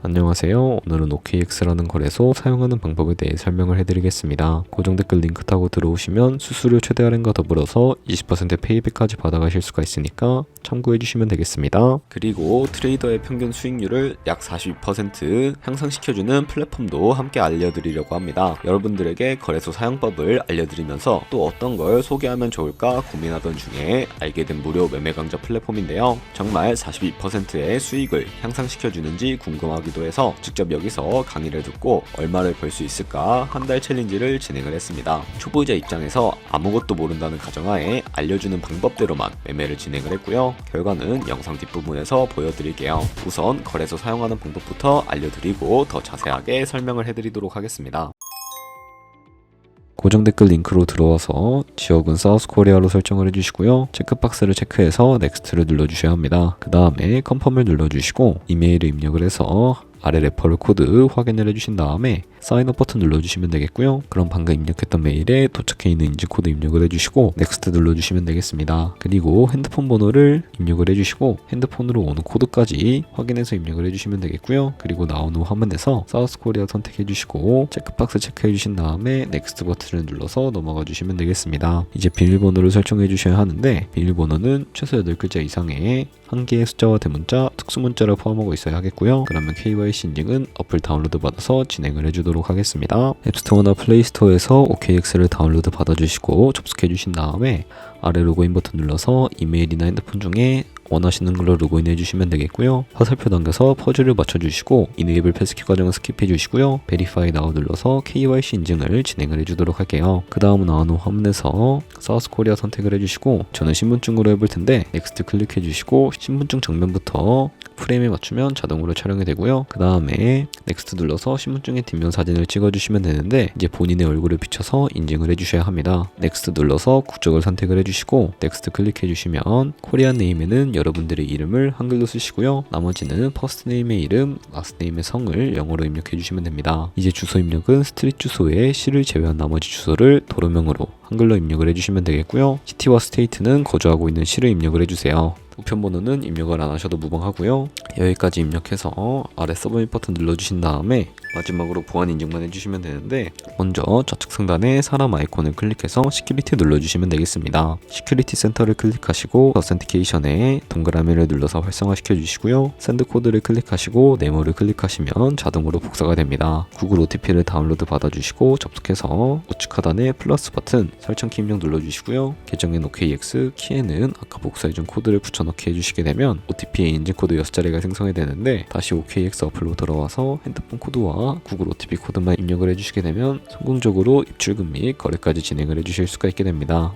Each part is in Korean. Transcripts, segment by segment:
안녕하세요. 오늘은 OKX라는 거래소 사용하는 방법에 대해 설명을 해드리겠습니다. 고정 댓글 링크 타고 들어오시면 수수료 최대 할인과 더불어서 20% 페이백까지 받아가실 수가 있으니까 참고해주시면 되겠습니다. 그리고 트레이더의 평균 수익률을 약 42% 향상시켜주는 플랫폼도 함께 알려드리려고 합니다. 여러분들에게 거래소 사용법을 알려드리면서 또 어떤 걸 소개하면 좋을까 고민하던 중에 알게 된 무료 매매 강좌 플랫폼인데요. 정말 42%의 수익을 향상시켜주는지 궁금하기도 해서 직접 여기서 강의를 듣고 얼마를 벌 수 있을까 한 달 챌린지를 진행을 했습니다. 초보자 입장에서 아무것도 모른다는 가정하에 알려주는 방법대로만 매매를 진행을 했고요. 결과는 영상 뒷부분에서 보여드릴게요. 우선 거래소 사용하는 방법부터 알려드리고 더 자세하게 설명을 해드리도록 하겠습니다. 고정 댓글 링크로 들어와서 지역은 사우스코리아로 설정을 해주시고요. 체크박스를 체크해서 넥스트를 눌러주셔야 합니다. 그 다음에 컨펌을 눌러주시고 이메일을 입력을 해서 아래 레퍼럴 코드 확인을 해주신 다음에 사인업 버튼 눌러주시면 되겠고요. 그럼 방금 입력했던 메일에 도착해 있는 인증코드 입력을 해주시고 넥스트 눌러주시면 되겠습니다. 그리고 핸드폰 번호를 입력을 해주시고 핸드폰으로 오는 코드까지 확인해서 입력을 해주시면 되겠고요. 그리고 나온 후 화면에서 사우스코리아 선택해주시고 체크박스 체크해주신 다음에 넥스트 버튼을 눌러서 넘어가 주시면 되겠습니다. 이제 비밀번호를 설정해 주셔야 하는데 비밀번호는 최소 8글자 이상의 한 개의 숫자와 대문자, 특수문자를 포함하고 있어야 하겠고요. 그러면 KYC 인증은 어플 다운로드 받아서 진행을 해주도록 하겠습니다. 앱스토어나 플레이스토어에서 OKX를 다운로드 받아주시고 접속해주신 다음에 아래 로그인 버튼 눌러서 이메일이나 핸드폰 중에 원하시는 걸로 로그인 해주시면 되겠고요. 화살표 당겨서 퍼즐을 맞춰주시고 이네이블 패스키 과정은 스킵해 주시고요. 베리파이 나우 눌러서 KYC 인증을 진행을 해주도록 할게요. 그 다음 나온 후 화면에서 사우스코리아 선택을 해주시고 저는 신분증으로 해볼 텐데 넥스트 클릭해 주시고 신분증 정면부터 프레임에 맞추면 자동으로 촬영이 되고요. 그 다음에 넥스트 눌러서 신분증의 뒷면 사진을 찍어주시면 되는데 이제 본인의 얼굴을 비춰서 인증을 해주셔야 합니다. 넥스트 눌러서 국적을 선택을 해주시고 넥스트 클릭해 주시면 코리안 네임에는 여러분들의 이름을 한글로 쓰시고요. 나머지는 퍼스트 네임의 이름, 라스트 네임의 성을 영어로 입력해 주시면 됩니다. 이제 주소 입력은 스트릿 주소에 시를 제외한 나머지 주소를 도로명으로 한글로 입력을 해주시면 되겠고요. 시티와 스테이트는 거주하고 있는 시를 입력을 해주세요. 우편번호는 입력을 안 하셔도 무방하고요. 여기까지 입력해서 아래 서브밋 버튼 눌러주신 다음에 마지막으로 보안 인증만 해주시면 되는데 먼저 좌측 상단에 사람 아이콘을 클릭해서 시큐리티 눌러주시면 되겠습니다. 시큐리티 센터를 클릭하시고 어센티케이션에 동그라미를 눌러서 활성화시켜 주시고요. 샌드 코드를 클릭하시고 네모를 클릭하시면 자동으로 복사가 됩니다. 구글 OTP를 다운로드 받아주시고 접속해서 우측 하단에 플러스 버튼 설정키 입력 눌러주시고요. 계정인 OKX, 키에는 아까 복사해준 코드를 붙여넣기 해주시게 되면 OTP의 인증코드 6자리가 생성이 되는데 다시 OKX 어플로 들어와서 핸드폰 코드와 구글 OTP 코드만 입력을 해주시게 되면 성공적으로 입출금 및 거래까지 진행을 해주실 수가 있게 됩니다.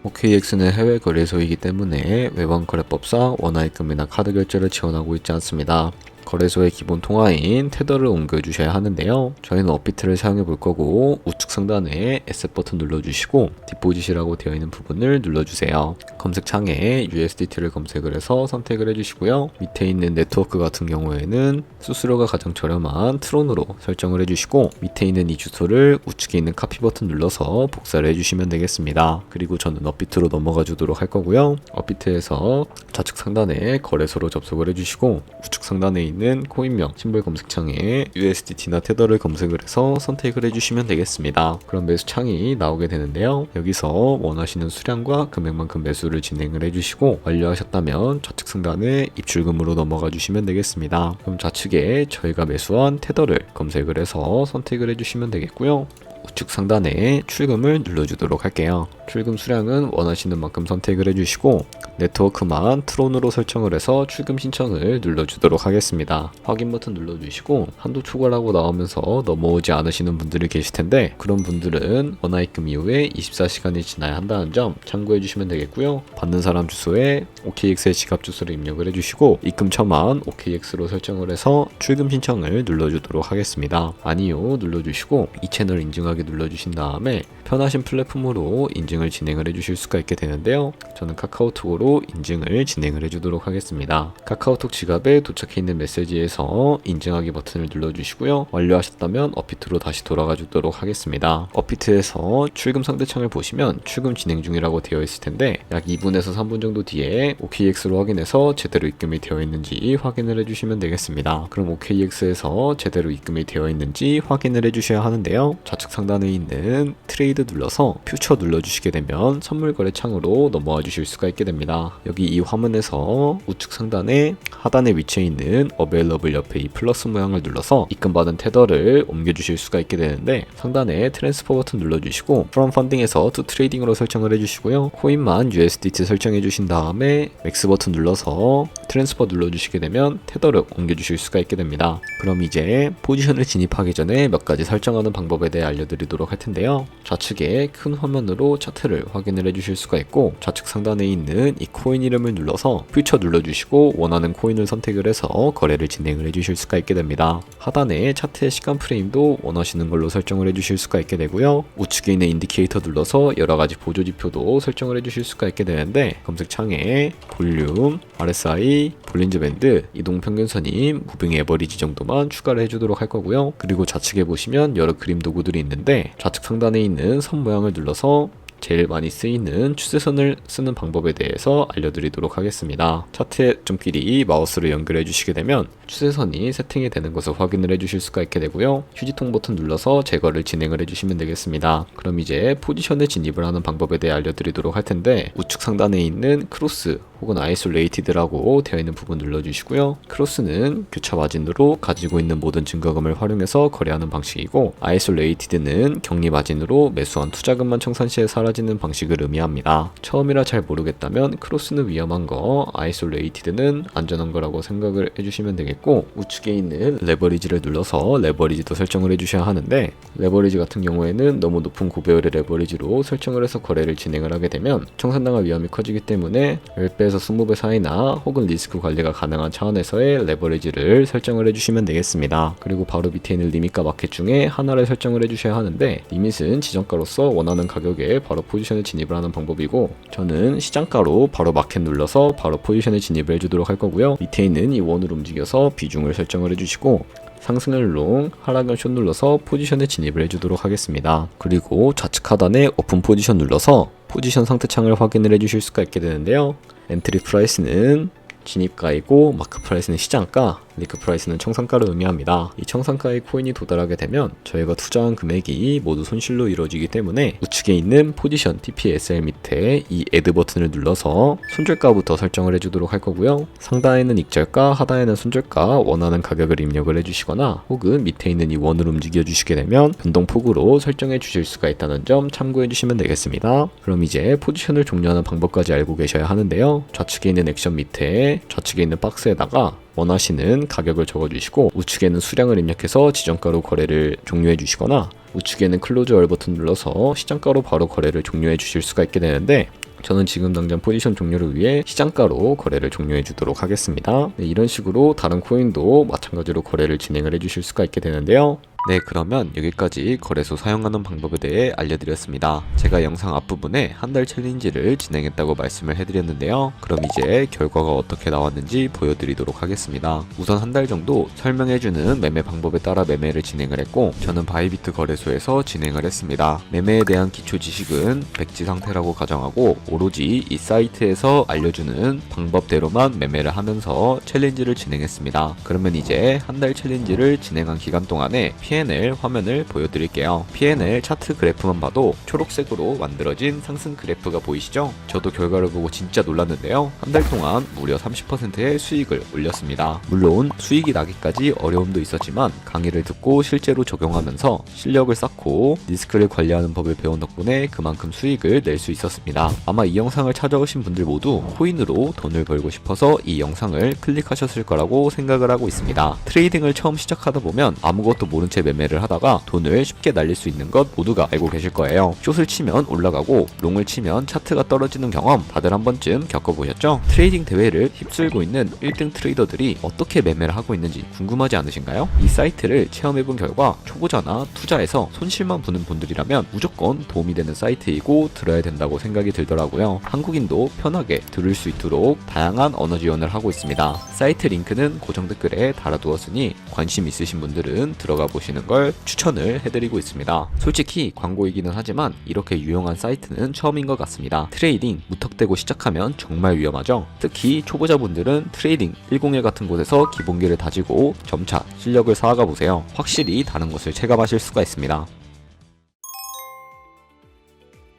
OKX는 해외 거래소이기 때문에 외환거래법상 원화입금이나 카드 결제를 지원하고 있지 않습니다. 거래소의 기본 통화인 테더를 옮겨주셔야 하는데요. 저희는 업비트를 사용해 볼 거고 우측 상단에 에셋 버튼 눌러주시고 디포짓이라고 되어 있는 부분을 눌러주세요. 검색창에 USDT를 검색을 해서 선택을 해주시고요. 밑에 있는 네트워크 같은 경우에는 수수료가 가장 저렴한 트론으로 설정을 해주시고 밑에 있는 이 주소를 우측에 있는 카피 버튼 눌러서 복사를 해주시면 되겠습니다. 그리고 저는 업비트로 넘어가 주도록 할 거고요. 업비트에서 좌측 상단에 거래소로 접속을 해주시고 우측 상단에 있는 코인명 심볼 검색창에 USDT나 테더를 검색을 해서 선택을 해주시면 되겠습니다. 그럼 매수 창이 나오게 되는데요. 여기서 원하시는 수량과 금액만큼 매수를 진행을 해주시고 완료하셨다면 좌측 상단에 입출금으로 넘어가 주시면 되겠습니다. 그럼 좌측에 저희가 매수한 테더를 검색을 해서 선택을 해주시면 되겠고요. 우측 상단에 출금을 눌러주도록 할게요. 출금 수량은 원하시는 만큼 선택을 해주시고 네트워크만 트론으로 설정을 해서 출금 신청을 눌러주도록 하겠습니다. 확인 버튼 눌러주시고 한도 초과라고 나오면서 넘어오지 않으시는 분들이 계실 텐데 그런 분들은 원화입금 이후에 24시간이 지나야 한다는 점 참고해 주시면 되겠고요. 받는 사람 주소에 OKX의 지갑 주소를 입력을 해주시고 입금 처만 OKX로 설정을 해서 출금 신청을 눌러주도록 하겠습니다. 아니요 눌러주시고 이 채널 인증하기 인증하기 눌러주신 다음에 편하신 플랫폼으로 인증을 진행을 해주실 수가 있게 되는데요. 저는 카카오톡으로 인증을 진행을 해주도록 하겠습니다. 카카오톡 지갑에 도착해 있는 메시지에서 인증하기 버튼을 눌러주시고요. 완료하셨다면 업비트로 다시 돌아가 주도록 하겠습니다. 업비트에서 출금 상대창을 보시면 출금 진행 중이라고 되어 있을 텐데 약 2분에서 3분 정도 뒤에 OKX로 확인해서 제대로 입금이 되어 있는지 확인을 해주시면 되겠습니다. 그럼 OKX에서 제대로 입금이 되어 있는지 확인을 해주셔야 하는데요. 좌측 상단에 있는 트레이드 눌러서 퓨처 눌러주시게 되면 선물 거래 창으로 넘어와 주실 수가 있게 됩니다. 여기 이 화면에서 우측 상단에 하단에 위치해 있는 Available 옆에 이 플러스 모양을 눌러서 입금받은 테더를 옮겨주실 수가 있게 되는데 상단에 트랜스퍼 버튼 눌러주시고 From Funding에서 To Trading으로 설정을 해주시고요. 코인만 USDT 설정해 주신 다음에 맥스 버튼 눌러서 트랜스퍼 눌러주시게 되면 테더를 옮겨주실 수가 있게 됩니다. 그럼 이제 포지션을 진입하기 전에 몇 가지 설정하는 방법에 대해 알려드리도록 할 텐데요. 좌측에 큰 화면으로 차트를 확인을 해주실 수가 있고 좌측 상단에 있는 이 코인 이름을 눌러서 퓨처 눌러주시고 원하는 코인을 선택을 해서 거래를 진행을 해주실 수가 있게 됩니다. 하단에 차트의 시간 프레임도 원하시는 걸로 설정을 해주실 수가 있게 되고요. 우측에 있는 인디케이터 눌러서 여러가지 보조지표도 설정을 해주실 수가 있게 되는데 검색창에 볼륨, RSI, 볼린저 밴드, 이동평균선이 무빙 에버리지 정도만 추가를 해주도록 할 거고요. 그리고 좌측에 보시면 여러 그림 도구들이 있는데 좌측 상단에 있는 선 모양을 눌러서 제일 많이 쓰이는 추세선을 쓰는 방법에 대해서 알려드리도록 하겠습니다. 차트의 점끼리 마우스를 연결해 주시게 되면 추세선이 세팅이 되는 것을 확인을 해주실 수가 있게 되고요. 휴지통 버튼 눌러서 제거를 진행을 해주시면 되겠습니다. 그럼 이제 포지션에 진입을 하는 방법에 대해 알려드리도록 할 텐데 우측 상단에 있는 크로스 혹은 아이솔레이티드라고 되어 있는 부분 눌러주시고요. 크로스는 교차 마진으로 가지고 있는 모든 증거금을 활용해서 거래하는 방식이고 아이솔레이티드는 격리 마진으로 매수한 투자금만 청산 시에 사라지는 방식을 의미합니다. 처음이라 잘 모르겠다면 크로스는 위험한 거, 아이솔레이티드는 안전한 거라고 생각을 해주시면 되겠고 우측에 있는 레버리지를 눌러서 레버리지도 설정을 해주셔야 하는데 레버리지 같은 경우에는 너무 높은 고배율의 레버리지로 설정을 해서 거래를 진행을 하게 되면 청산당할 위험이 커지기 때문에 10배에서 20배 사이나 혹은 리스크 관리가 가능한 차원에서의 레버리지를 설정을 해주시면 되겠습니다. 그리고 바로 밑에 있는 리밋과 마켓 중에 하나를 설정을 해주셔야 하는데 리밋은 지정가로서 원하는 가격에 바로 포지션에 진입을 하는 방법이고 저는 시장가로 바로 마켓 눌러서 바로 포지션에 진입을 해주도록 할 거고요. 밑에 있는 이 원으로 움직여서 비중을 설정을 해주시고 상승을 롱, 하락을 숏 눌러서 포지션에 진입을 해주도록 하겠습니다. 그리고 좌측 하단에 오픈 포지션 눌러서 포지션 상태창을 확인을 해주실 수가 있게 되는데요. 엔트리 프라이스는 진입가이고 마크 프라이스는 시장가, 리크 프라이스는 청산가를 의미합니다. 이 청산가의 코인이 도달하게 되면 저희가 투자한 금액이 모두 손실로 이루어지기 때문에 우측에 있는 포지션 TPSL 밑에 이 애드 버튼을 눌러서 손절가부터 설정을 해주도록 할 거고요. 상단에는 익절가, 하단에는 손절가 원하는 가격을 입력을 해주시거나 혹은 밑에 있는 이 원을 움직여 주시게 되면 변동폭으로 설정해 주실 수가 있다는 점 참고해 주시면 되겠습니다. 그럼 이제 포지션을 종료하는 방법까지 알고 계셔야 하는데요. 좌측에 있는 액션 밑에 좌측에 있는 박스에다가 원하시는 가격을 적어주시고 우측에는 수량을 입력해서 지정가로 거래를 종료해 주시거나 우측에는 클로즈 얼 버튼 눌러서 시장가로 바로 거래를 종료해 주실 수가 있게 되는데 저는 지금 당장 포지션 종료를 위해 시장가로 거래를 종료해 주도록 하겠습니다. 네, 이런 식으로 다른 코인도 마찬가지로 거래를 진행을 해 주실 수가 있게 되는데요. 네, 그러면 여기까지 거래소 사용하는 방법에 대해 알려드렸습니다. 제가 영상 앞부분에 한 달 챌린지를 진행했다고 말씀을 해드렸는데요. 그럼 이제 결과가 어떻게 나왔는지 보여드리도록 하겠습니다. 우선 한 달 정도 설명해주는 매매 방법에 따라 매매를 진행을 했고 저는 바이비트 거래소에서 진행을 했습니다. 매매에 대한 기초 지식은 백지 상태라고 가정하고 오로지 이 사이트에서 알려주는 방법대로만 매매를 하면서 챌린지를 진행했습니다. 그러면 이제 한 달 챌린지를 진행한 기간 동안에 P&L 화면을 보여드릴게요. P&L 차트 그래프만 봐도 초록색으로 만들어진 상승 그래프가 보이시죠? 저도 결과를 보고 진짜 놀랐는데요. 한 달 동안 무려 30%의 수익을 올렸습니다. 물론 수익이 나기까지 어려움도 있었지만 강의를 듣고 실제로 적용하면서 실력을 쌓고 리스크를 관리하는 법을 배운 덕분에 그만큼 수익을 낼 수 있었습니다. 아마 이 영상을 찾아오신 분들 모두 코인으로 돈을 벌고 싶어서 이 영상을 클릭하셨을 거라고 생각을 하고 있습니다. 트레이딩을 처음 시작하다 보면 아무것도 모른 채 매매를 하다가 돈을 쉽게 날릴 수 있는 것 모두가 알고 계실 거예요. 숏을 치면 올라가고 롱을 치면 차트가 떨어지는 경험 다들 한 번쯤 겪어보셨죠? 트레이딩 대회를 휩쓸고 있는 1등 트레이더들이 어떻게 매매를 하고 있는지 궁금하지 않으신가요? 이 사이트를 체험해본 결과 초보자나 투자에서 손실만 보는 분들이라면 무조건 도움이 되는 사이트이고 들어야 된다고 생각이 들더라고요. 한국인도 편하게 들을 수 있도록 다양한 언어 지원을 하고 있습니다. 사이트 링크는 고정 댓글에 달아두었으니 관심 있으신 분들은 들어가 보시는 걸 추천을 해드리고 있습니다. 솔직히 광고이기는 하지만 이렇게 유용한 사이트는 처음인 것 같습니다. 트레이딩 무턱대고 시작하면 정말 위험하죠. 특히 초보자분들은 트레이딩 101 같은 곳에서 기본기를 다지고 점차 실력을 쌓아가 보세요. 확실히 다른 것을 체감하실 수가 있습니다.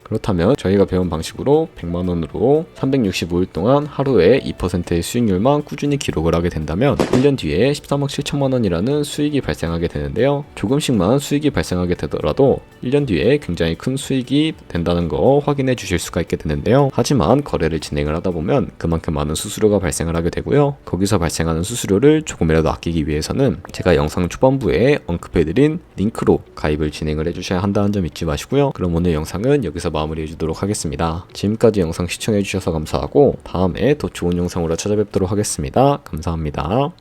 그렇다면 저희가 배운 방식으로 100만원으로 365일 동안 하루에 2%의 수익률만 꾸준히 기록을 하게 된다면 1년 뒤에 13억 7천만원이라는 수익이 발생하게 되는데요. 조금씩만 수익이 발생하게 되더라도 1년 뒤에 굉장히 큰 수익이 된다는 거 확인해 주실 수가 있게 되는데요. 하지만 거래를 진행을 하다 보면 그만큼 많은 수수료가 발생을 하게 되고요. 거기서 발생하는 수수료를 조금이라도 아끼기 위해서는 제가 영상 초반부에 언급해드린 링크로 가입을 진행을 해주셔야 한다는 점 잊지 마시고요. 그럼 오늘 영상은 여기서 마무리해 주도록 하겠습니다. 지금까지 영상 시청해 주셔서 감사하고 다음에 더 좋은 영상으로 찾아뵙도록 하겠습니다. 감사합니다.